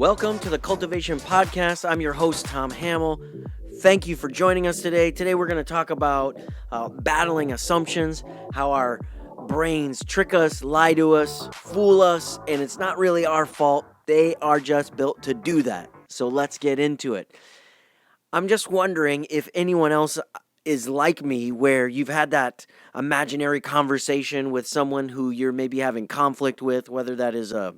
Welcome to the Cultivation Podcast. I'm your host, Tom Hamill. Thank you for joining us today. Today we're going to talk about battling assumptions, how our brains trick us, lie to us, fool us, and it's not really our fault. They are just built to do that. So let's get into it. I'm just wondering if anyone else is like me, where you've had that imaginary conversation with someone who you're maybe having conflict with, whether that is a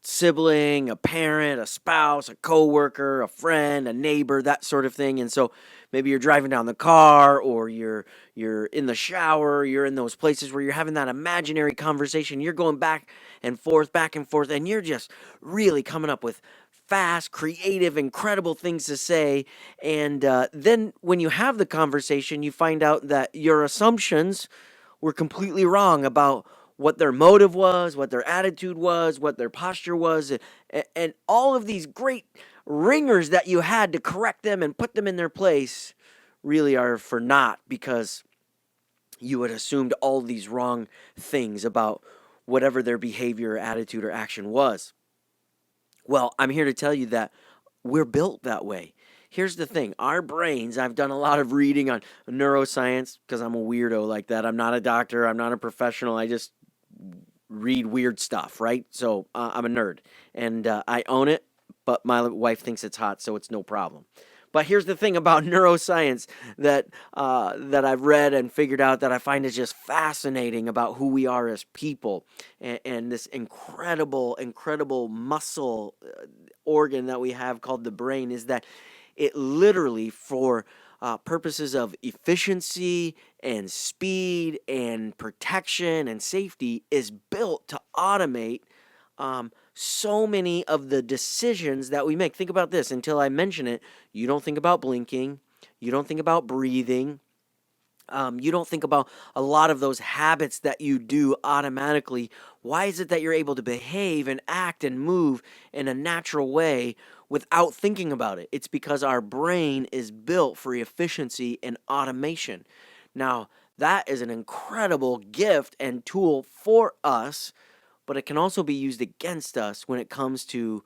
sibling, a parent, a spouse, a coworker, a friend, a neighbor, that sort of thing. And so maybe you're driving down the car, or you're in the shower, you're in those places where you're having that imaginary conversation. You're going back and forth, and you're just really coming up with fast, creative, incredible things to say. And then when you have the conversation, you find out that your assumptions were completely wrong about what their motive was, what their attitude was, what their posture was, and all of these great ringers that you had to correct them and put them in their place really are for naught, because you had assumed all these wrong things about whatever their behavior, attitude, or action was. Well, I'm here to tell you that we're built that way. Here's the thing. Our brains, I've done a lot of reading on neuroscience because I'm a weirdo like that. I'm not a doctor. I'm not a professional. I just read weird stuff, right? So I'm a nerd, and I own it, but my wife thinks it's hot, so it's no problem. But here's the thing about neuroscience that I've read and figured out that I find is just fascinating about who we are as people, and this incredible muscle organ that we have called the brain, is that it literally, for purposes of efficiency and speed and protection and safety, is built to automate so many of the decisions that we make. Think about this. Until I mention it, you don't think about blinking. You don't think about breathing. You don't think about a lot of those habits that you do automatically. Why is it that you're able to behave and act and move in a natural way without thinking about it? It's because our brain is built for efficiency and automation. Now, that is an incredible gift and tool for us, but it can also be used against us when it comes to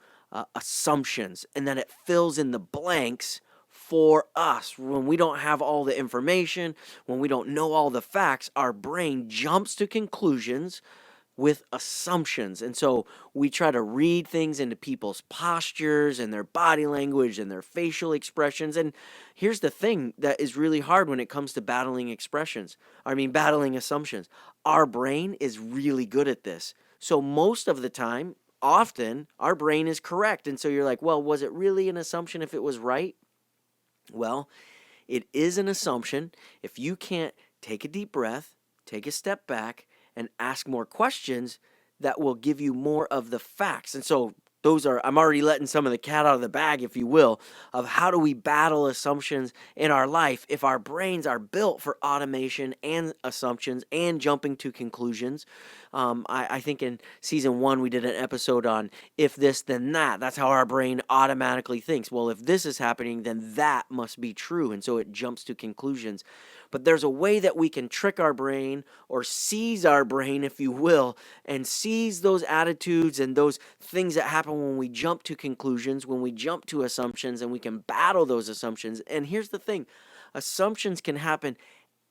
assumptions, and then it fills in the blanks for us. When we don't have all the information, when we don't know all the facts, our brain jumps to conclusions with assumptions. And so we try to read things into people's postures and their body language and their facial expressions. And here's the thing that is really hard when it comes to battling assumptions. Our brain is really good at this. So most of the time, often, our brain is correct. And so you're like, well, was it really an assumption if it was right? Well, it is an assumption if you can't take a deep breath, take a step back, and ask more questions that will give you more of the facts. And so I'm already letting some of the cat out of the bag, if you will, of how do we battle assumptions in our life if our brains are built for automation and assumptions and jumping to conclusions. I think in season 1 we did an episode on if this, then that. That's how our brain automatically thinks. Well, if this is happening, then that must be true. And so it jumps to conclusions. But there's a way that we can trick our brain, or seize our brain, if you will, and seize those attitudes and those things that happen when we jump to conclusions, when we jump to assumptions, and we can battle those assumptions. And here's the thing. Assumptions can happen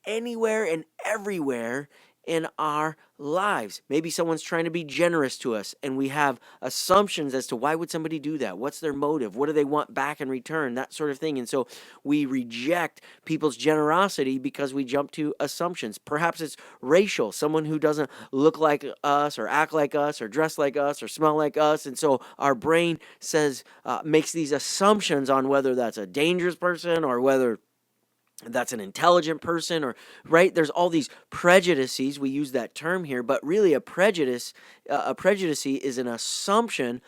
anywhere and everywhere in our lives. Maybe someone's trying to be generous to us, and we have assumptions as to why would somebody do that? What's their motive? What do they want back in return? That sort of thing. And so we reject people's generosity because we jump to assumptions. Perhaps it's racial, someone who doesn't look like us or act like us or dress like us or smell like us. And so our brain makes these assumptions on whether that's a dangerous person or whether that's an intelligent person, or right. There's all these prejudices. We use that term here, but really a prejudice is an assumption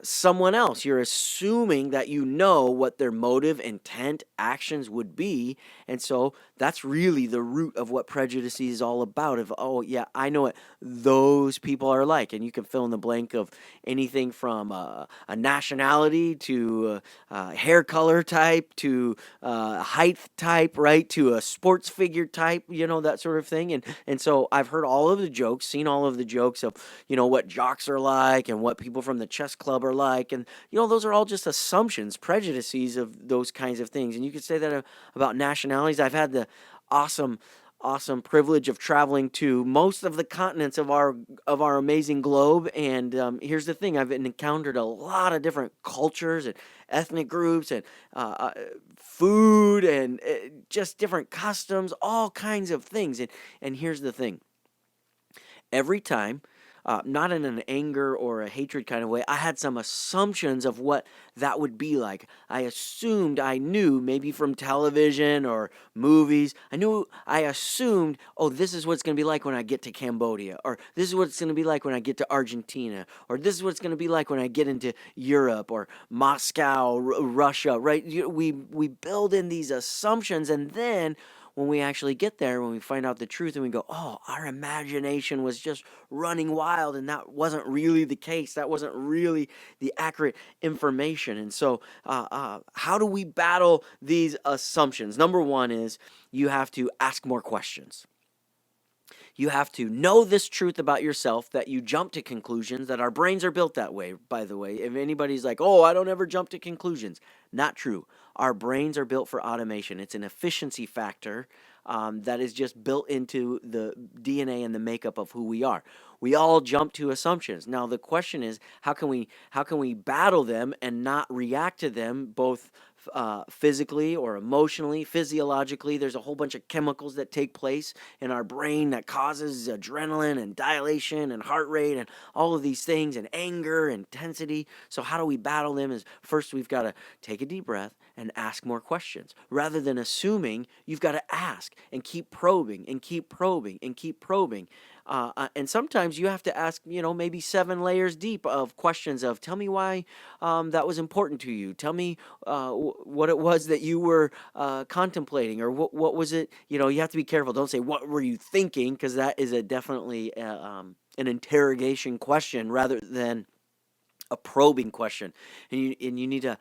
someone else. You're assuming that you know what their motive, intent, actions would be, and so that's really the root of what prejudice is all about. Of, oh yeah, I know what those people are like, and you can fill in the blank of anything from a nationality to hair color type to height type, right, to a sports figure type, that sort of thing. And so I've heard all of the jokes, seen all of the jokes of what jocks are like and what people from the chess club are like, and those are all just assumptions, prejudices of those kinds of things. And you could say that about nationalities. I've had the awesome privilege of traveling to most of the continents of our amazing globe. And here's the thing: I've encountered a lot of different cultures and ethnic groups and food and just different customs, all kinds of things. And here's the thing: every time, not in an anger or a hatred kind of way, I had some assumptions of what that would be like. I assumed I knew, maybe from television or movies. I assumed, oh, this is what it's going to be like when I get to Cambodia, or this is what it's going to be like when I get to Argentina, or this is what it's going to be like when I get into Europe or Moscow, Russia, right? We build in these assumptions, and then when we actually get there, when we find out the truth and we go, oh, our imagination was just running wild, and that wasn't really the case. That wasn't really the accurate information. And so, how do we battle these assumptions? Number one is you have to ask more questions. You have to know this truth about yourself, that you jump to conclusions, that our brains are built that way, by the way. If anybody's like, oh, I don't ever jump to conclusions, not true. Our brains are built for automation. It's an efficiency factor that is just built into the DNA and the makeup of who we are. We all jump to assumptions. Now the question is, how can we battle them and not react to them both physically or emotionally, physiologically? There's a whole bunch of chemicals that take place in our brain that causes adrenaline and dilation and heart rate and all of these things, and anger, intensity. So how do we battle them? Is first we've got to take a deep breath and ask more questions. Rather than assuming, you've got to ask and keep probing and keep probing and keep probing. And sometimes you have to ask, maybe 7 layers deep of questions of, tell me why that was important to you. Tell me what it was that you were contemplating, or what was it? You have to be careful. Don't say, what were you thinking? Because that is definitely an interrogation question rather than a probing question. And you need to,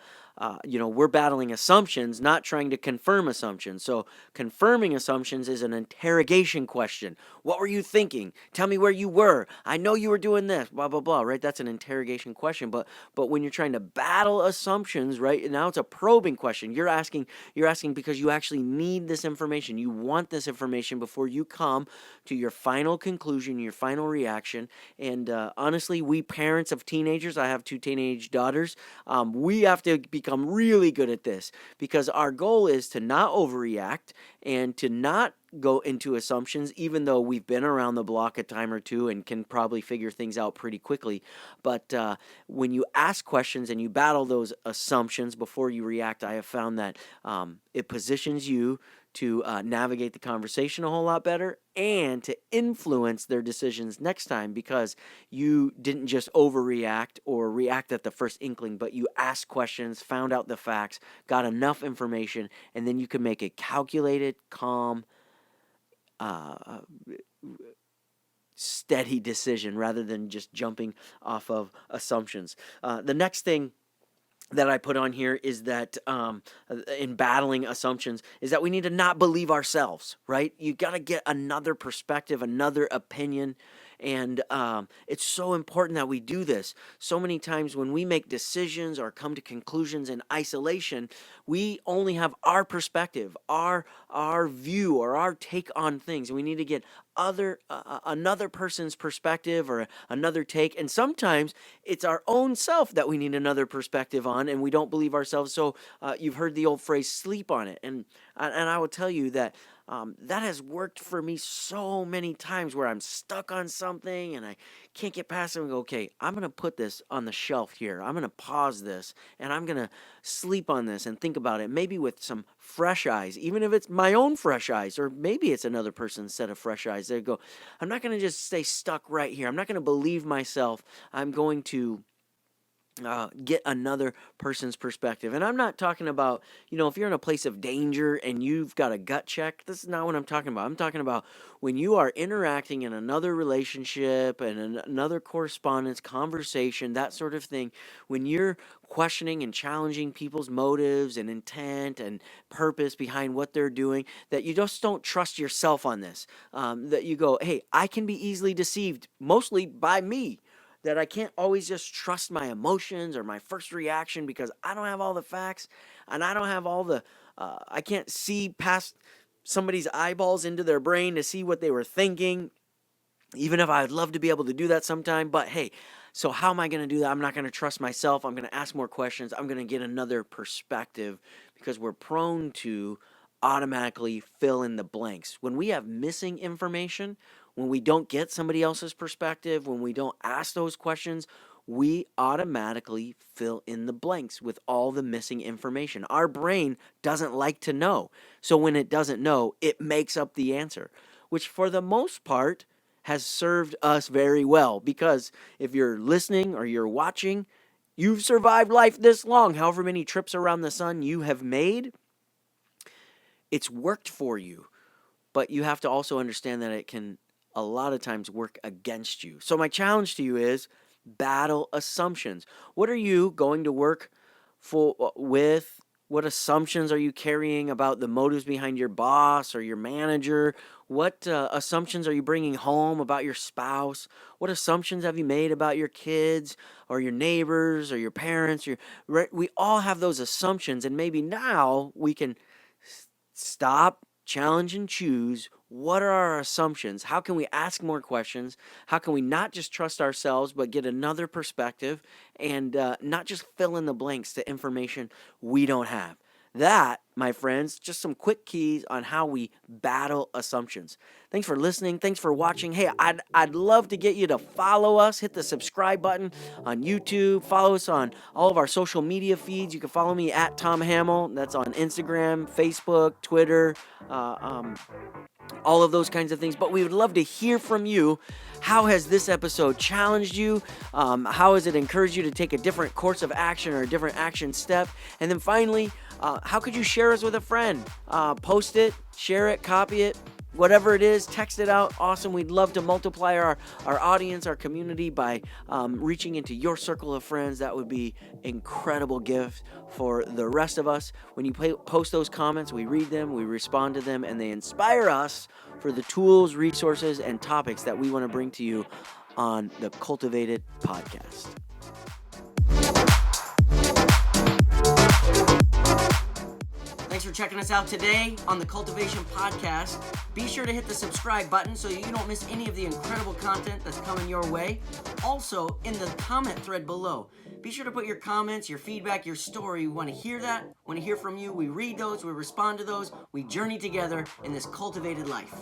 we're battling assumptions, not trying to confirm assumptions. So confirming assumptions is an interrogation question. What were you thinking? Tell me where you were. I know you were doing this, blah, blah, blah, right? That's an interrogation question. But when you're trying to battle assumptions, right, now it's a probing question. You're asking because you actually need this information. You want this information before you come to your final conclusion, your final reaction. And honestly, we parents of teenagers, I have 2 teenage daughters, we have to become really good at this, because our goal is to not overreact and to not go into assumptions, even though we've been around the block a time or two and can probably figure things out pretty quickly. But when you ask questions and you battle those assumptions before you react, I have found that it positions you to navigate the conversation a whole lot better and to influence their decisions next time, because you didn't just overreact or react at the first inkling, but you asked questions, found out the facts, got enough information, and then you can make a calculated, calm, steady decision rather than just jumping off of assumptions. The next thing that I put on here is that in battling assumptions is that we need to not believe ourselves, right? You got to get another perspective, another opinion. And it's so important that we do this. So many times when we make decisions or come to conclusions in isolation, we only have our perspective, our view, or our take on things. And we need to get another person's perspective or another take. And sometimes it's our own self that we need another perspective on, and we don't believe ourselves. So you've heard the old phrase, sleep on it. And I will tell you that that has worked for me so many times, where I'm stuck on something and I can't get past it and go, okay, I'm going to put this on the shelf here. I'm going to pause this and I'm going to sleep on this and think about it, maybe with some fresh eyes, even if it's my own fresh eyes, or maybe it's another person's set of fresh eyes. They go, I'm not going to just stay stuck right here. I'm not going to believe myself. I'm going to get another person's perspective. And I'm not talking about, if you're in a place of danger and you've got a gut check, this is not what I'm talking about. I'm talking about when you are interacting in another relationship and another correspondence, conversation, that sort of thing, when you're questioning and challenging people's motives and intent and purpose behind what they're doing, that you just don't trust yourself on this. That you go, hey, I can be easily deceived, mostly by me, that I can't always just trust my emotions or my first reaction because I don't have all the facts and I don't have all I can't see past somebody's eyeballs into their brain to see what they were thinking, even if I'd love to be able to do that sometime. But hey, so how am I going to do that? I'm not going to trust myself. I'm going to ask more questions. I'm going to get another perspective because we're prone to automatically fill in the blanks. When we have missing information, when we don't get somebody else's perspective, when we don't ask those questions, we automatically fill in the blanks with all the missing information. Our brain doesn't like to know. So when it doesn't know, it makes up the answer, which for the most part has served us very well, because if you're listening or you're watching, you've survived life this long, however many trips around the sun you have made, it's worked for you. But you have to also understand that it can a lot of times work against you. So my challenge to you is battle assumptions. What are you going to work with? What assumptions are you carrying about the motives behind your boss or your manager? What assumptions are you bringing home about your spouse? What assumptions have you made about your kids or your neighbors or your parents? We all have those assumptions, and maybe now we can stop, challenge, and choose. What are our assumptions? How can we ask more questions? How can we not just trust ourselves, but get another perspective and not just fill in the blanks to information we don't have? That, my friends, just some quick keys on how we battle assumptions. Thanks for listening. Thanks for watching. Hey, I'd love to get you to follow us. Hit the subscribe button on YouTube. Follow us on all of our social media feeds. You can follow me at Tom Hamill. That's on Instagram, Facebook, Twitter, all of those kinds of things. But we would love to hear from you. How has this episode challenged you? How has it encouraged you to take a different course of action or a different action step? And then finally, how could you share us with a friend? Post it, share it, copy it, whatever it is, text it out. Awesome. We'd love to multiply our audience, our community by reaching into your circle of friends. That would be incredible gift for the rest of us. When you post those comments, we read them, we respond to them, and they inspire us for the tools, resources, and topics that we want to bring to you on the Cultivated Podcast. Thanks for checking us out today on the Cultivation Podcast. Be sure to hit the subscribe button so you don't miss any of the incredible content that's coming your way. Also, in the comment thread below, be sure to put your comments, your feedback, your story. We want to hear that. We want to hear from you. We read those. We respond to those. We journey together in this cultivated life.